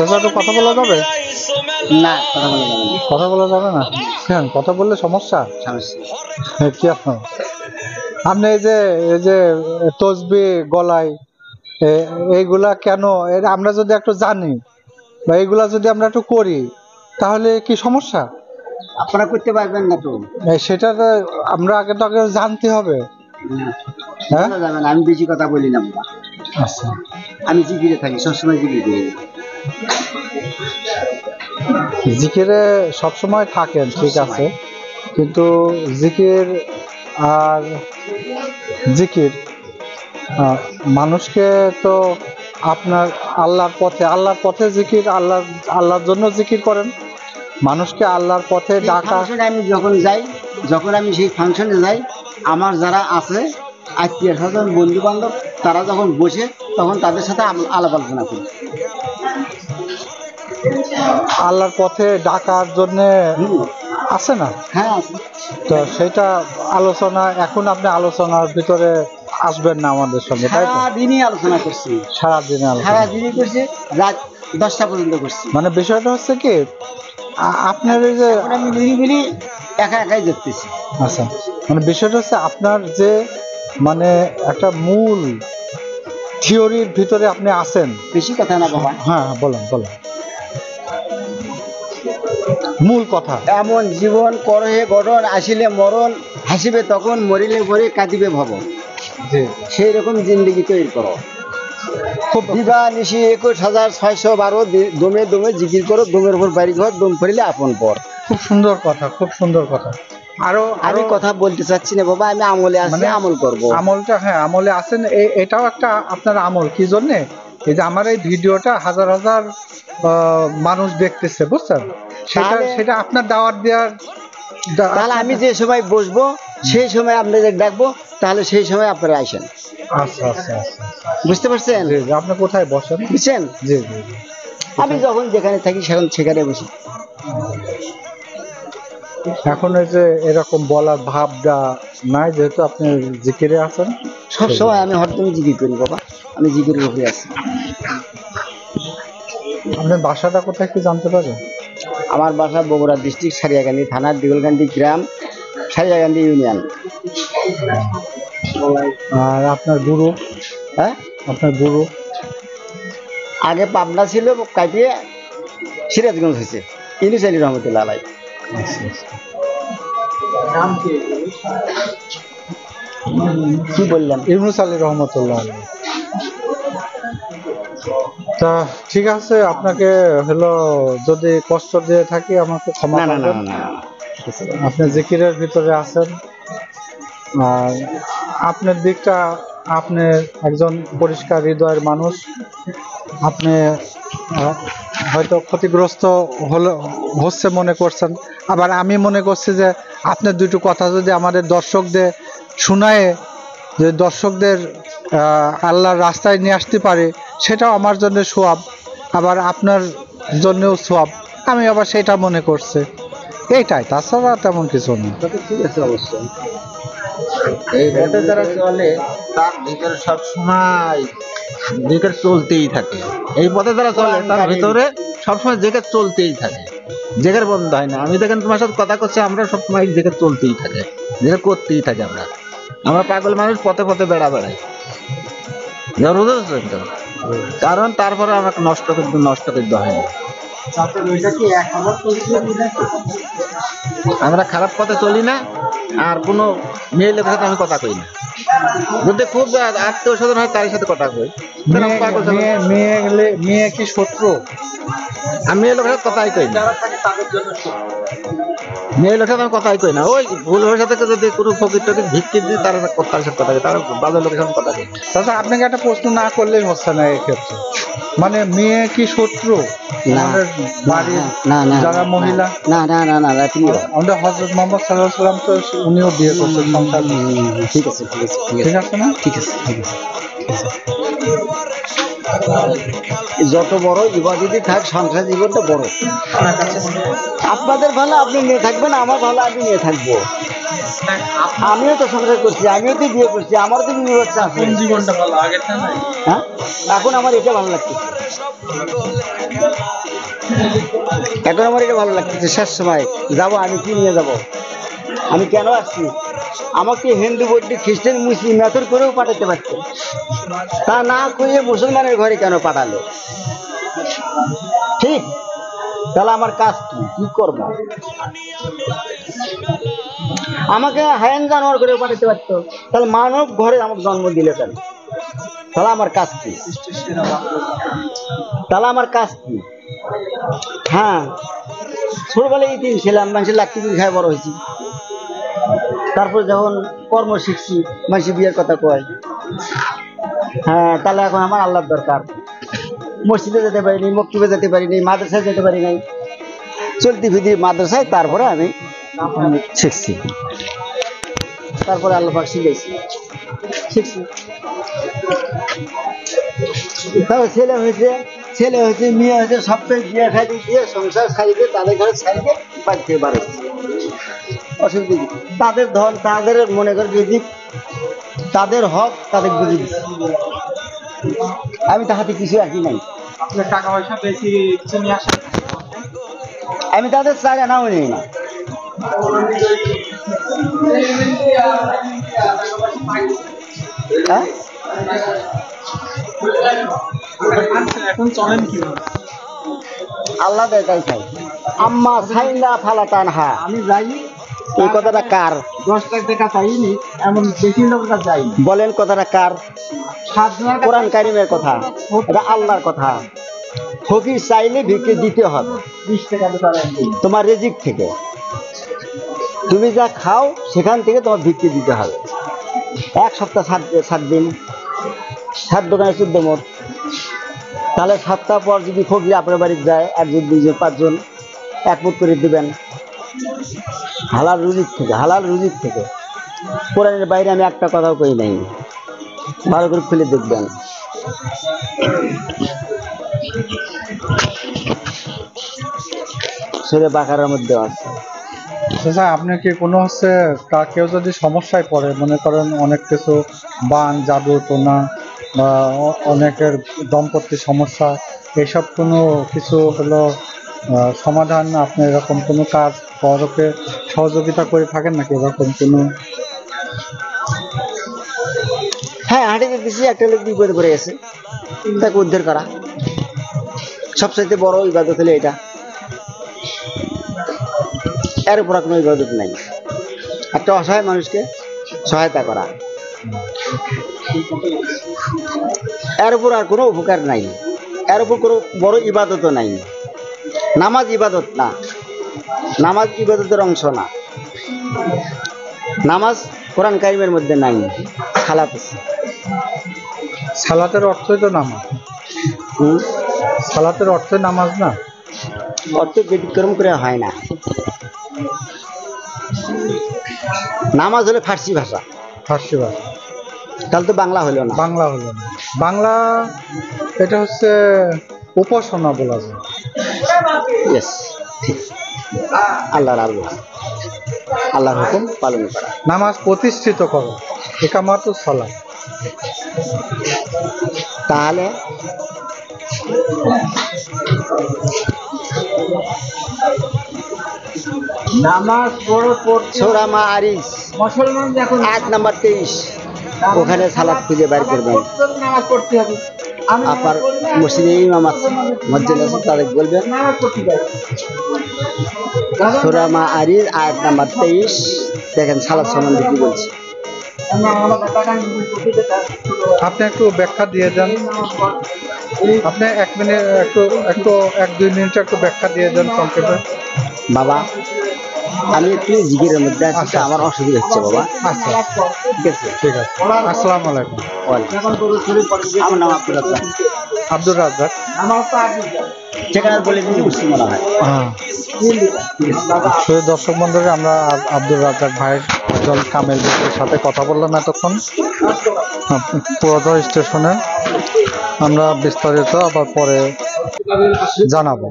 চাচা একটু কথা বলা যাবে? না, কথা বলা যাবে না কেন? কথা বললে সমস্যা কি আপনার? আপনি এই যে তসবি গলায় এইগুলা কেন, আমরা যদি একটু জানি বা এইগুলা যদি আমরা একটু করি তাহলে কি সমস্যা? আপনারা করতে পারবেন না তো। সেটা আমরা আগে জানতে হবে। হ্যাঁ, আমি বেশি কথা বলি না। আচ্ছা, আমি জিকিরে থাকি, সবসময় জিকির করি। জিকিরে সবসময় থাকেন, ঠিক আছে, কিন্তু জিকির আর জিকির মানুষকে তো আপনার আল্লাহর পথে জিকির, আল্লাহর জন্য জিকির করেন, মানুষকে আল্লাহর পথে ডাকা। আমি যখন আমি সেই ফাংশনে যাই, আমার যারা আছে আত্মীয় স্বজন বন্ধু বান্ধব, তারা যখন বসে তখন তাদের সাথে আলাপ আলোচনা করি। আল্লাহর পথে ডাকার জন্য আছে না? হ্যাঁ আছে। তো সেটা আলোচনা, এখন আপনি আলোচনার ভিতরে আসবেন না আমাদের সঙ্গে, তাই তো? সারাদিনই আলোচনা করছি, সারাদিনই করছি, রাত 10টা পর্যন্ত করছি। মানে বিষয়টা হচ্ছে কি, আপনার এই যে আমি নিরিবিলি একা একাই দেখতেছি। আচ্ছা, মানে বিষয়টা হচ্ছে আপনার যে মানে একটা মূল থিওরির ভিতরে আপনি আছেন। বেশি কথা না বাবা। হ্যাঁ, বলেন। মূল কথা, এমন জীবন করহে গঠন, আসিলে মরণ, হাসিবে তখন, মরিলে মরে কাঁদিবে ভবন। সেই রকম জিন্দেগি তৈরি করো। খুব দিবা নিশি 21,612 দমে দমে জিকির করো, দমের উপর বাড়ি ঘর, দম ফেরিলে আপন পর। খুব সুন্দর কথা, খুব সুন্দর কথা। আমি কথা বলতে চাচ্ছি না বাবা, আমি আমলে আছি, মানে আমল করবো। আমলটা, হ্যাঁ, আমলে আছেন, এটাও একটা আপনার আমল। কি জন্যে? এই যে আমার এই ভিডিওটা হাজার হাজার মানুষ দেখতেছে, বুঝছেন? সেটা আপনার দাওয়াত দেওয়ার। তাহলে আমি যে সময় বসবো সেই সময় আপনাদের ডাকবো, তাহলে সেই সময় আপনারা আসেন। আচ্ছা, বুঝতে পারছেন? আপনি কোথায় বসেন? বুঝছেন? জি। আমি যখন যেখানে থাকি সেখানে বসি। এখন এই যে এরকম বলার ভাবটা নাই, যেহেতু আপনি জিকিরে আছেন। সবসময় আমি হরদম জিকির করি বাবা, আমি জিকিরের উপরে আছি। আপনার বাসাটা কোথায় কি জানতে পারেন? আমার বাসা বগুড়া ডিস্ট্রিক্ট, সারিয়াকান্দি থানা, দিগলকান্দি গ্রাম, সারিয়াকান্দি ইউনিয়ন। আর আপনার গুরু? হ্যাঁ, আপনার গুরু আগে পাবনা ছিল, কাটিয়ে সিরাজগঞ্জ হয়েছে, ইউনুস আলী রহমতুল্লাহ আলাই। কি বললাম? ইউনুস আলী রহমতুল্লাহ আলাই। তা ঠিক আছে, আপনাকে হলো যদি কষ্ট দিয়ে থাকি আমাকে ক্ষমা করবেন। আপনি জিকিরের ভিতরে আছেন, আর আপনার দিকটা, আপনি একজন পরিষ্কার হৃদয়ের মানুষ। আপনি হয়তো ক্ষতিগ্রস্ত হচ্ছে মনে করছেন, আবার আমি মনে করছি যে আপনার দুটো কথা যদি আমাদের দর্শকদের শোনায়, যে দর্শকদের আল্লাহর রাস্তায় নিয়ে আসতে পারে, সেটাও আমার জন্য সোয়াব, আবার আপনার জন্যও সোয়াব। আমি আবার সেটা মনে করছি, এইটাই, তাছাড়া তেমন কিছু না। ঠিক আছে, অবশ্যই। এই পথে যারা চলে তার ভিতরে সব সময় জিকির চলতেই থাকে। এই পথে যারা চলে তার ভিতরে সবসময় জিকির চলতেই থাকে, জিকির বন্ধ হয় না। আমি দেখেন তোমার সাথে কথা করছি, আমরা সবসময় জিকির চলতেই থাকে, জিকির করতেই থাকে। আমরা পাগল মানুষ, পথে পথে বেড়াই, কারণ তারপরে আমাকে নষ্ট করতে হয় না। আমরা খারাপ পথে চলি না, আর কোনো মেয়ে লোকের সাথে আমি কথা কই না। যদি খুব আত্মীয় স্বজন হয় তার সাথে কথা কই। মেয়ে কি শত্রু? আমি মেয়ে লোকের সাথে কথাই কই না, মেয়ে লোকের সাথে আমি কথাই কই না। ওই ভুল হয়ে সাথে যদি কোনো ফকির টকির ভিক্ষি দিই তার সাথে কথা কই, তার বাজার লোকের সাথে কথা কই। দাদা, আপনাকে একটা প্রশ্ন না করলেই হচ্ছে না এক্ষেত্রে। মানে মেয়ে কি শত্রু? যারা মহিলা, আমাদের হযরত মুহাম্মদ সাল্লাল্লাহু আলাইহি ওয়াসাল্লাম তো উনিও বিয়ে করছেন, সংসার। ঠিক আছে না? ঠিক আছে। যত বড় ইবাদতই থাক, সংসার জীবনটা বড়। আপনাদের ভালো আপনি নিয়ে থাকবেন, আমার ভালো আমি নিয়ে থাকবো। আমিও তো সংসার করছি, আমিও তো বিয়ে করছি, আমারও তো বিয়ে হচ্ছে। জীবনটা ভালো আগেরটা নাই। হ্যাঁ, এখন আমার এটা ভালো লাগছে, এখন আমার এটা ভালো লাগতেছে। শেষ সময় যাবো, আমি কি নিয়ে যাব? আমি কেন আসছি? আমাকে হিন্দু বৌদ্ধ খ্রিস্টান মুসলিম মেথর করেও পাঠাতে পারতো, তা না করে মুসলমানের ঘরে কেন পাঠালো? ঠিক, তাহলে আমার কাজ কি করব? আমাকে হায়ান জানোয়ার করে পাঠাতে পারতো, তাহলে মানব ঘরে আমাকে জন্ম দিলে কেন? তাহলে আমার কাজ কি? তাহলে আমার কাজ কি? হ্যাঁ, ছোটবেলায় ইতিম ছিলাম, মানুষের লাঠি খায় বড় হয়েছি। তারপর যখন কর্ম শিখছি, মানুষ বিয়ের কথা কয়। হ্যাঁ, তাহলে এখন আমার আল্লাহর দরকার। মসজিদে যেতে পারিনি, মক্তবে যেতে পারিনি, মাদ্রাসায় যেতে পারি নাই, চলতি ফিরি মাদ্রাসায়। তারপরে আমি শিখছি, তারপরে আল্লাহ পাক শিখেছি, শিখছি। তাও ছেলে হয়েছে, ছেলে হয়েছে, মেয়ে হয়েছে, সবটাই বিয়ে খাইতে দিয়ে সংসার ছাড়িয়ে তাদের ঘরে ছাড়িয়ে বাড়িতে বার হচ্ছে। অসুবিধা কি? তাদের ধন, তাদের মনে করে যদি তাদের হক তাদের বুঝে দিচ্ছে। আমি তাহাতে কিছু রাখি নাই। টাকা পয়সা বেশি নিয়ে আসেন, আমি তাদের চাই নাও নেই না। হ্যাঁ, এখন চলেন কি? আল্লাহ দেখাই খাই। আম্মা সাইন্দা ফালা তানহা, আমি যাই, এই কথাটা কার? 10 লাখ টাকা চাইনি, এমন বেশি লোকটা যাই। বলেন কথাটা কার? কোরআন কারিমের কথা, এটা আল্লাহর কথা। ফকির চাইলে ভিক্ষে দিতে হবে 20 টাকা তোমার রিজিক থেকে। তুমি যা খাও সেখান থেকে তোমার ভিক্ষে দিতে হবে। 1 সপ্তাহ 7 দিন, 7 দোকানে 14 মোট। তাহলে 7 সপ্তাহ পর যদি ফকির আপনার বাড়িতে যায়, 1 জন 2 জন 5 জন 1 মুঠ করে দিবেন হালাল রুজিক থেকে, হালাল রুজিক থেকে। কোরআনের বাইরে আমি একটা কথাও কই নাই, ভালো করে খুলে দেখবেন। সূরা বাকারার মধ্যে আছে। আচ্ছা, আপনি কি কোনো কেউ যদি সমস্যায় পড়ে, মনে করেন অনেক কিছু বান জাদু টোনা বা অনেকের দম্পতি সমস্যা, এইসব কোনো কিছু সমাধান, আপনি এরকম কোনো কাজ পরকে সহযোগিতা করে থাকেন নাকি এরকম কোনো? হ্যাঁ, হাঁটিতে দিচ্ছি, একটা লোক বিপদে পড়ে গেছে, তাকে উদ্ধার করা সবচাইতে বড় ইবাদত হলে এটা। এর উপর কোনো ইবাদত নাই। একটা অসহায় মানুষকে সহায়তা করা, এর উপর আর কোনো উপকার নাই, এর উপর কোনো বড় ইবাদতও নাই। নামাজ ইবাদত না, নামাজ ইবাদতের অংশ না। নামাজ কোরআন কারিমের মধ্যে নাই। সালাত আছে, সালাতের অর্থই তো নামাজ। সালাতের অর্থ নামাজ না, অর্থ ব্যতিক্রম করে হয় না। নামাজ হলে ফার্সি ভাষা, ফার্সি ভাষা, তাহলে তো বাংলা হলো না। বাংলা হলো না। বাংলা এটা উপাসনা বলা যায়। ইয়েস, ঠিক। আল্লাহর আল্লাহ, আল্লাহর হুকুম পালন করা, নামাজ প্রতিষ্ঠিত করো, ইকামাতুস সালাত। তাহলে নামাজ সূরা মাআরিজ মুসলমান যখন আয়াত নাম্বার 23, ওখানে সালাত খুঁজে বের করবেন। নামাজ পড়তে হবে, আপনার মসজিদে ইমাম আছে, মসজিদ আছে, তাদের বলবেন নামাজ পড়তে যাই। সূরা মাআরিজ আয়াত নাম্বার 23, দেখেন সালাত সম্বন্ধে কি বলছে। আপনি একটু ব্যাখ্যা দিয়ে দেন, আপনি 1 মিনিট একটু 1-2 মিনিট একটু ব্যাখ্যা দিয়ে দেন সংক্ষেপে। বাবা, আমি একটু জিকিরের মধ্যে আছি, আচ্ছা, আমার অসুবিধা হচ্ছে বাবা। আচ্ছা, ঠিক আছে, ঠিক আছে। আসসালামু আলাইকুম। আমার নাম আব্দুল রাজ্জাক। আব্দুর রাজ্জাক, সেখানে বলে দিলে মুসলিম মনে হয়। হ্যাঁ। শুধু দর্শক বন্ধুরা, আমরা আব্দুর রাজ্জাক ভাইয়ের জল কামেল ভাইয়ের সাথে কথা বললাম এতক্ষণ পুরোদয় স্টেশনে। আমরা বিস্তারিত আবার পরে জানাবো।